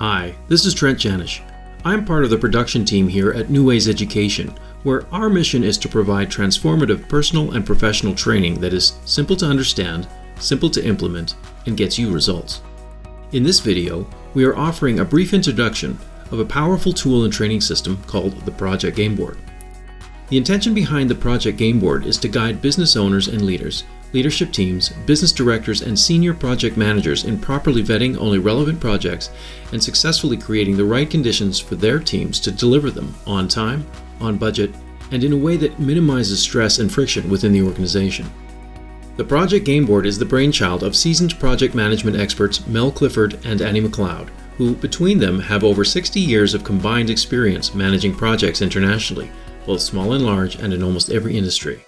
Hi, this is Trent Janish. I'm part of the production team here at Newayz Education, where our mission is to provide transformative personal and professional training that is simple to understand, simple to implement, and gets you results. In this video, we are offering a brief introduction of a powerful tool and training system called the Project Gameboard. The intention behind the Project Gameboard is to guide business owners and leaders, leadership teams, business directors, and senior project managers in properly vetting only relevant projects and successfully creating the right conditions for their teams to deliver them on time, on budget, and in a way that minimizes stress and friction within the organization. The Project Gameboard is the brainchild of seasoned project management experts Mel Clifford and Annie McLeod, who between them have over 60 years of combined experience managing projects internationally, both small and large, and in almost every industry.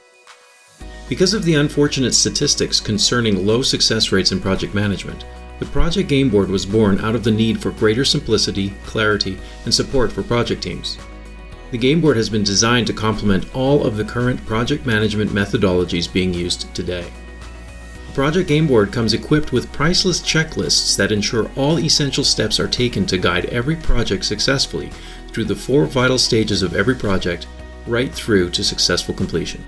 Because of the unfortunate statistics concerning low success rates in project management, the Project Gameboard was born out of the need for greater simplicity, clarity, and support for project teams. The Gameboard has been designed to complement all of the current project management methodologies being used today. The Project Gameboard comes equipped with priceless checklists that ensure all essential steps are taken to guide every project successfully through the 4 vital stages of every project, right through to successful completion.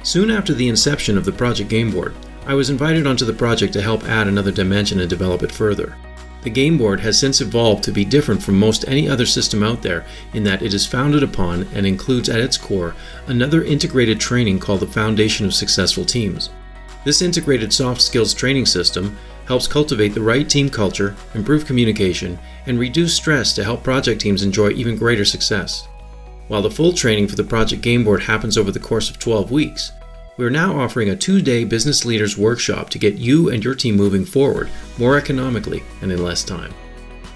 Soon after the inception of the Project Gameboard, I was invited onto the project to help add another dimension and develop it further. The Gameboard has since evolved to be different from most any other system out there in that it is founded upon and includes at its core another integrated training called the Foundation of Successful Teams. This integrated soft skills training system helps cultivate the right team culture, improve communication, and reduce stress to help project teams enjoy even greater success. While the full training for the Project Gameboard happens over the course of 12 weeks, we are now offering a 2-day business leaders workshop to get you and your team moving forward more economically and in less time.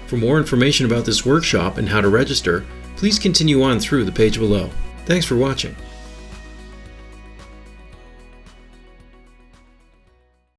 For more information about this workshop and how to register, please continue on through the page below. Thanks for watching.